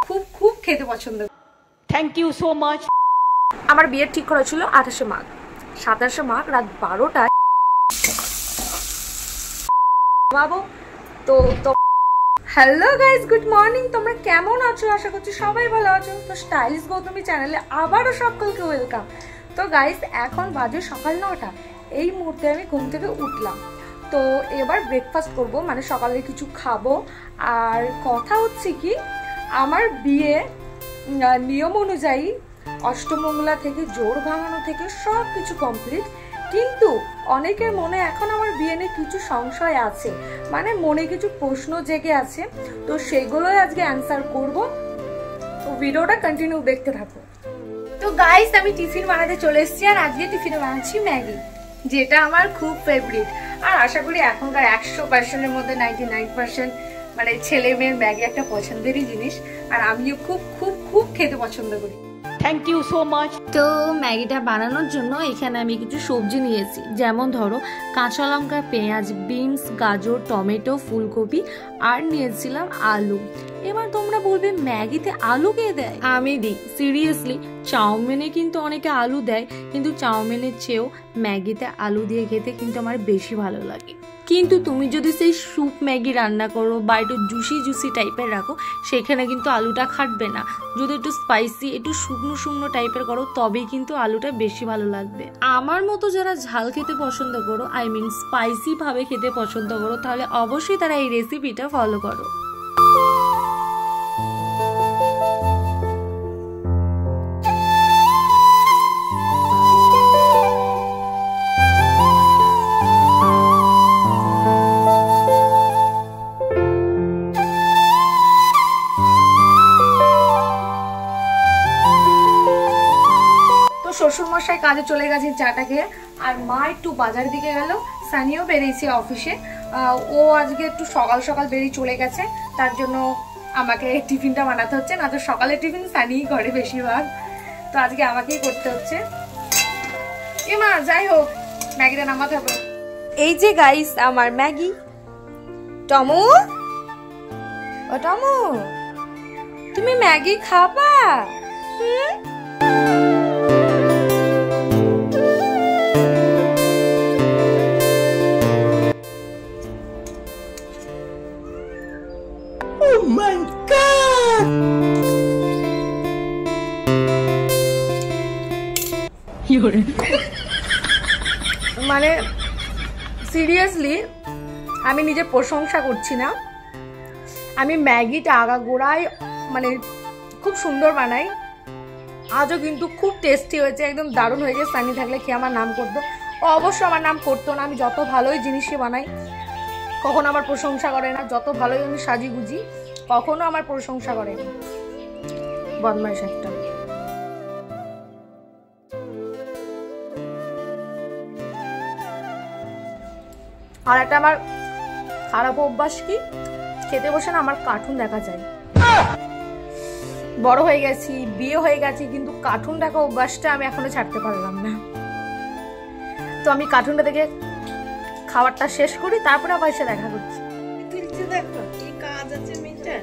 খুব খুব খেতে পছন্দ। Thank you so much. আমার বিয়ের ঠিক করা ছিল 28শে মাঘ। 27শে মাঘ রাত 12টায় বাবু তো হ্যালো গাইস, গুড মর্নিং। তোমরা কেমন আছো? আশা করছি সবাই ভালো আছো। তো স্টাইলিশ গৌতমী চ্যানেলে আবারও সকলকে ওয়েলকাম। তো গাইস, এখন বাজে সকাল 9টা। এই মুহূর্তে আমি ঘুম থেকে উঠলাম। তো এবার ব্রেকফাস্ট করব, মানে সকালে কিছু খাবো। আর কথা হচ্ছে কি, আমার বিয়ে নিয়ম অনুযায়ী অষ্টমঙ্গলা থেকে জোর ভাঙানো থেকে সব কিছু কমপ্লিট, কিন্তু অনেকের মনে এখন আমার বিয়ে নিয়ে কিছু সংশয় আছে, মানে মনে কিছু প্রশ্ন জেগে আছে। তো সেগুলোই আজকে অ্যান্সার করব। তো ভিডিওটা কন্টিনিউ দেখতে থাকো। তো গাইস, আমি টিফিন বানাতে চলে এসেছি। আর আজকে টিফিনে বানাচ্ছি ম্যাগি, যেটা আমার খুব ফেভারিট। আর আশা করি এখনকার 100%-এর মধ্যে 99% মানে ছেলে মেয়ের ম্যাগি একটা পছন্দেরই জিনিস। আর আমিও খুব খুব খুব খেতে পছন্দ করি। Thank you so much. তো ম্যাগিটা বানানোর জন্য এখানে আমি কিছু সবজি নিয়েছি, যেমন ধরো কাঁচা লঙ্কা, পেঁয়াজ, বিনস, গাজর, টমেটো, ফুলকপি, আর নিয়েছিলাম আলু। এবার তোমরা বলবে ম্যাগিতে আলু কে দেয়? আমি দিই, সিরিয়াসলি। চাউমিনে কিন্তু অনেকে আলু দেয়, কিন্তু চাউমিনের চেয়েও ম্যাগিতে আলু দিয়ে খেতে কিন্তু আমার বেশি ভালো লাগে। কিন্তু তুমি যদি সেই স্যুপ ম্যাগি রান্না করো বা একটু জুসি টাইপের রাখো, সেখানে কিন্তু আলুটা খাটবে না। যদি একটু স্পাইসি, একটু শুকনো শুকনো টাইপের করো, তবেই কিন্তু আলুটা বেশি ভালো লাগবে। আমার মতো যারা ঝাল খেতে পছন্দ করো, আই মিন স্পাইসি ভাবে খেতে পছন্দ করো, তাহলে অবশ্যই তারা এই রেসিপিটা ফলো করো। শ্বশুরমশাই কাজে চলে গেছে চাটা খেয়ে, আর মা একটু বাজার দিকে গেল। সানিও বেরিয়েছে অফিসে। ও আজকে একটু সকাল সকাল বেরিয়ে চলে গেছে, তার জন্য আমাকে টিফিনটা বানাতে হচ্ছে। না তো সকালে টিফিন সানিই করে বেশিরভাগ, তো আজকে আমাকেই করতে হচ্ছে। এ মা, যাই হোক, ম্যাগিটা নামাতে হবে। এই যে গাইস আমার ম্যাগি। টমু, ও টমু, তুমি ম্যাগি খাবা? মানে সিরিয়াসলি আমি নিজে প্রশংসা করছি না, আমি ম্যাগিটা আগাগোড়ায় মানে খুব সুন্দর বানাই। আজও কিন্তু খুব টেস্টি হয়েছে, একদম দারুণ হয়েছে। সানি থাকলে খেয়ে আমার নাম করতো। অবশ্য আমার নাম করতো না, আমি যত ভালোই জিনিসই বানাই কখনো আমার প্রশংসা করে না। যত ভালোই আমি সাজি গুজি, কখনো আমার প্রশংসা করে না। বদমাইশ একটা। আর একটা আমার খারাপ অভ্যাস কি, খেতে বসে না আমার কার্টুন দেখা যায়। বড় হয়ে গেছি, বিয়ে হয়ে গেছি, কিন্তু কার্টুন দেখা অভ্যাসটা আমি এখনো ছাড়তে পারলাম না। তো আমি কার্টুনটা দেখে খাবারটা শেষ করি, তারপরে আবার এসে দেখা করছি। দেখো কি কাজ আছে মিটার।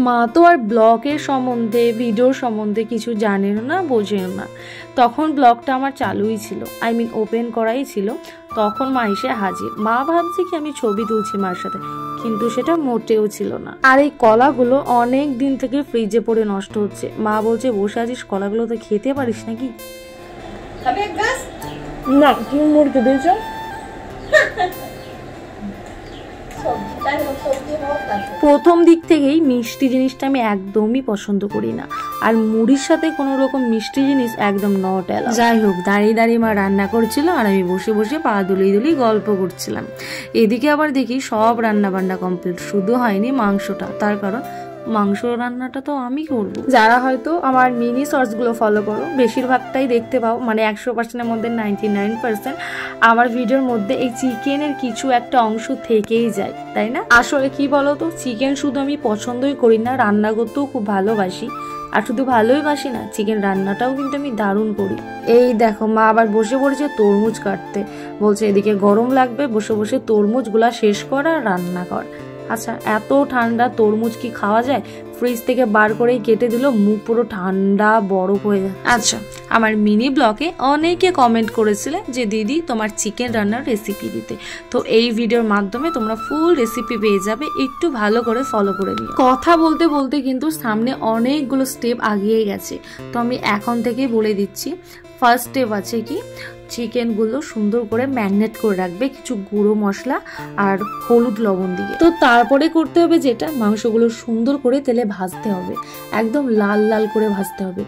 মা তো আর ব্লগের সম্বন্ধে, ভিডিওর সম্বন্ধে কিছু জানেন না, বোঝেন না। তখন ব্লগটা আমার চালুই ছিল, আই মিন ওপেন করাই ছিল। তখন মা এসে হাজির। মা ভাবছে কি আমি ছবি তুলছি মার সাথে, কিন্তু সেটা মোটেও ছিল না। আর এই কলাগুলো অনেক দিন থেকে ফ্রিজে পড়ে নষ্ট হচ্ছে। মা বলছে, বসে আছিস, কলাগুলো তো খেতে পারিস নাকি? না, তুমি মুড়কে দিয়েছ। প্রথম দিক থেকেই মিষ্টি জিনিসটা আমি একদমই পছন্দ করি না, আর মুড়ির সাথে কোনো রকম মিষ্টি জিনিস একদম নট অ্যালাউড। যাই হোক, দাঁড়িয়ে দাঁড়িয়ে মা রান্না করছিল, আর আমি বসে বসে পা দুলিয়ে গল্প করছিলাম। এদিকে আবার দেখি সব রান্না বান্না কমপ্লিট, শুধু হয়নি মাংসটা। তার কারণ মাংস রান্নাটা তো আমি করব। যারা হয়তো আমার মিনি শর্টসগুলো ফলো করো, বেশিরভাগটাই দেখতে পাও, মানে 100%-এর মধ্যে 99% আমার ভিডিওর মধ্যে এই চিকেনের কিছু একটা অংশ থেকেই যায়, তাই না? আসলে কি বলতো, চিকেন শুধু আমি পছন্দই করি না, রান্না করতেও খুব ভালোবাসি। আর শুধু ভালোই বাসি না, চিকেন রান্নাটাও কিন্তু আমি দারুণ করি। এই দেখো মা আবার বসে পড়েছে তরমুজ কাটতে, বলছে এদিকে গরম লাগবে, বসে বসে তরমুজগুলা শেষ কর আর রান্না কর। আচ্ছা এত ঠান্ডা তরমুজ কি খাওয়া যায়? ফ্রিজ থেকে বার করেই কেটে দিল, মুখ পুরো ঠান্ডা বরফ হয়ে যায়। আচ্ছা আমার মিনি ব্লগে অনেকে কমেন্ট করেছিলে যে দিদি তোমার চিকেন রান্নার রেসিপি দিতে, তো এই ভিডিওর মাধ্যমে তোমরা ফুল রেসিপি পেয়ে যাবে, একটু ভালো করে ফলো করে নিও। কথা বলতে বলতে কিন্তু সামনে অনেকগুলো স্টেপ আগিয়ে গেছে, তো আমি এখন থেকেই বলে দিচ্ছি। ফার্স্ট স্টেপ আছে কি, চিকেনগুলো সুন্দর করে ম্যারিনেট করে রাখবে কিছু গুঁড়ো মশলা আর হলুদ লবণ দিয়ে। তো তারপরে করতে হবে যেটা, মাংসগুলো সুন্দর করে তেলে ভাজতে হবে, একদম লাল লাল করে ভাজতে হবে।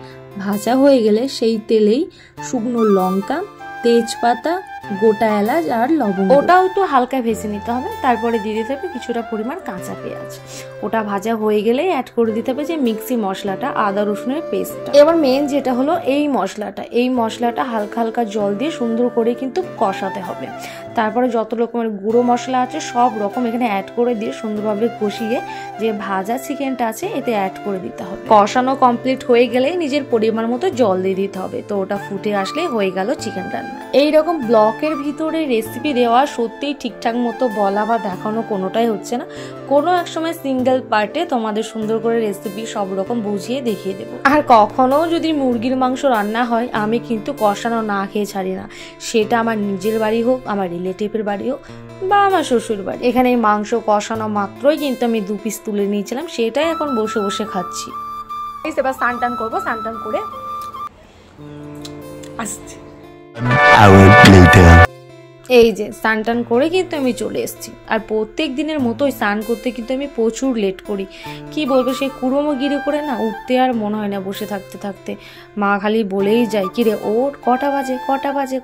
ভাজা হয়ে গেলে সেই তেলেই শুকনো লঙ্কা, তেজপাতা, গোটা এলাচ আর লবঙ্গ, ওটাও একটু হালকা ভেজে নিতে হবে। তারপরে দিয়ে দিতে হবে কিছুটা পরিমাণ কাঁচা পেঁয়াজ। ওটা ভাজা হয়ে গেলে অ্যাড করে দিতে হবে যে মিক্সি মশলাটা, আদা রসুনের পেস্টটা। এবার মেন যেটা হলো এই মশলাটা হালকা হালকা জল দিয়ে সুন্দর করে কিন্তু কষাতে হবে। তারপরে যত রকমের গুঁড়ো মশলা আছে সব রকম এখানে অ্যাড করে দিয়ে সুন্দরভাবে কষিয়ে যে ভাজা চিকেনটা আছে এতে অ্যাড করে দিতে হবে। কষানো কমপ্লিট হয়ে গেলেই নিজের পরিমাণ মতো জল দিয়ে দিতে হবে। তো ওটা ফুটে আসলে হয়ে গেল চিকেন রান্না। এইরকম ব্লকের ভিতরে রেসিপি দেওয়া সত্যিই ঠিকঠাক মতো বলা বা দেখানো কোনোটাই হচ্ছে না। কোনো এক সময় সিঙ্গেল পার্টে তোমাদের সুন্দর করে রেসিপি সব রকম বুঝিয়ে দেখিয়ে দেবো। আর কখনো যদি মুরগির মাংস রান্না হয় আমি কিন্তু কষানো না খেয়ে ছাড়ি না, সেটা আমার নিজের বাড়ি হোক, আমার রিলেটিভের বাড়ি হোক বা আমার শ্বশুর বাড়ি। এখানে এই মাংস কষানো মাত্রই কিন্তু আমি 2 পিস তুলে নিয়েছিলাম, সেটাই এখন বসে বসে খাচ্ছি। এবার স্নান টান করবো, স্নান টান করে আসছি। এই যে স্নান টান করে কিন্তু আমি চলে এসেছি। আর প্রত্যেক দিনের মতোই স্নান করতে কিন্তু আমি প্রচুর লেট করি। কি বলবো, সেই কুড়োমো গিরে করে না উঠতে আর মনে হয় না বসে থাকতে থাকতে। মা খালি বলেই যায় কিরে ওর কটা বাজে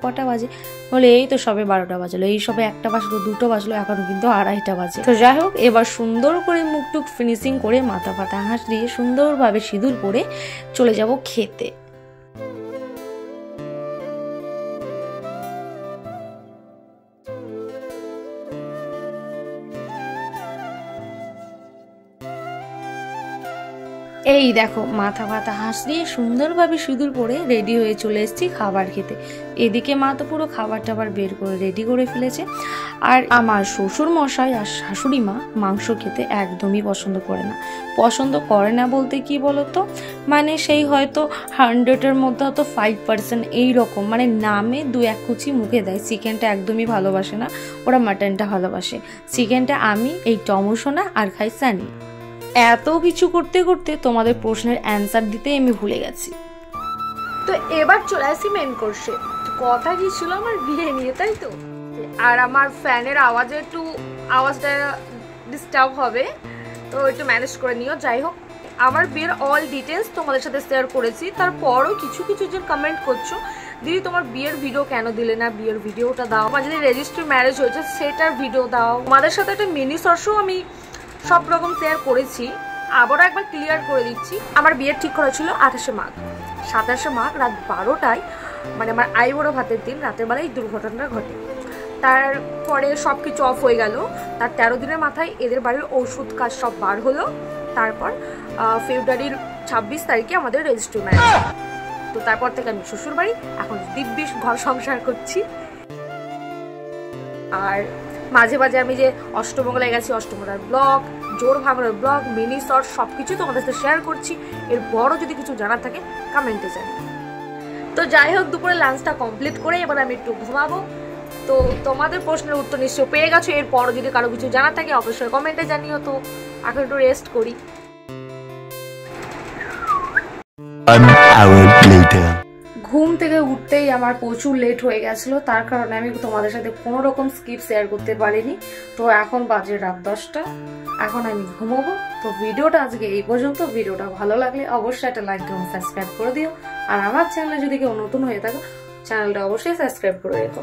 বলে এই তো সবে 12টা বাজলো, এই সবে 1টা বাজলো, 2টো বাজলো, এখনো কিন্তু 2:30টা বাজে। তো যাই হোক, এবার সুন্দর করে মুখটুক ফিনিশিং করে মাথা ফাতা হাঁস দিয়ে সুন্দরভাবে সিঁদুর পরে চলে যাব খেতে। এই দেখো মাথা ফাতা হাঁস দিয়ে সুন্দরভাবে সিঁদুর পরে রেডি হয়ে চলে এসেছি খাবার খেতে। এদিকে মা তো পুরো খাবার টাবার বের করে রেডি করে ফেলেছে। আর আমার শ্বশুর মশাই আর শাশুড়ি মা মাংস খেতে একদমই পছন্দ করে না বলতে কি বলতো, মানে সেই হয়তো 100-এর মধ্যে হয়তো 5% এইরকম, মানে নামে 2-1 কুচি মুখে দেয়। চিকেনটা একদমই ভালোবাসে না, ওরা মাটনটা ভালোবাসে। চিকেনটা আমি, এই টমোসোনা আর খাই সানি। এত কিছু করতে করতে তোমাদের প্রশ্নের অ্যান্সার দিতে আমি ভুলে গেছি। তো এবার চলে আসি মেন কোর্সে। কথা কি ছিল আমার বিয়ে নিয়ে, তাই তো? আর আমার ফ্যানের আওয়াজটা ডিস্টার্ব হবে, তো একটু ম্যানেজ করে নিও। যাই হোক, আমার বিয়ের অল ডিটেলস তোমাদের সাথে শেয়ার করেছি। তারপরও কিছু জন কমেন্ট করছো দিদি তোমার বিয়ের ভিডিও কেন দিলে না, বিয়ের ভিডিওটা দাও। আমার যদি রেজিস্ট্রি ম্যারেজ হয়েছে সেটার ভিডিও দাও। তোমাদের সাথে একটা মিনি শর্টসও আমি সব রকম শেয়ার করেছি, আবারও একবার ক্লিয়ার করে দিচ্ছি। আমার বিয়ের ঠিক করা ছিল 28শে মাঘ। 27শে মাঘ রাত 12টায়, মানে আমার আইবুড়ো ভাতের দিন, রাতের বেলায় দুর্ঘটনাটা ঘটে। তারপরে সব কিছু অফ হয়ে গেল। তার 13 দিনের মাথায় এদের বাড়ির ওষুধ কাজ সব বার হলো। তারপর ফেব্রুয়ারির 26 তারিখে আমাদের রেজিস্ট্রি ম্যারেজ। তো তারপর থেকে আমি শ্বশুর বাড়ি, এখন দিব্যি ঘর সংসার করছি। আর মাঝে মাঝে আমি যে অষ্টমঙ্গলায় গেছি, অষ্টমঙ্গলার ব্লগ, জোর ভাঙানোর ব্লগ, মিনি শর্ট সবকিছু তোমাদের সাথে শেয়ার করছি। এর বড় যদি কিছু জানার থাকে কমেন্টে জানিও। তো যাই হোক, দুপুরে লাঞ্চটা কমপ্লিট করে এবার আমি একটু ঘুমাবো। তো তোমাদের প্রশ্নের উত্তর নিশ্চয় পেয়ে গেছো। এর পরও যদি কারো কিছু জানার থাকে অবশ্যই কমেন্টে জানিও। তো এখন একটু রেস্ট করি। ঘুম থেকে উঠতেই আমার প্রচুর লেট হয়ে গেছিলো, তার কারণে আমি তোমাদের সাথে কোনো রকম স্কিপ শেয়ার করতে পারিনি। তো এখন বাজে রাত 10টা, এখন আমি ঘুমোবো। তো ভিডিওটা আজকে এই পর্যন্ত। ভিডিওটা ভালো লাগলে অবশ্যই একটা লাইক এবং সাবস্ক্রাইব করে দিও। আর আমার চ্যানেলে যদি কেউ নতুন হয়ে থাকো চ্যানেলটা অবশ্যই সাবস্ক্রাইব করে রেখো।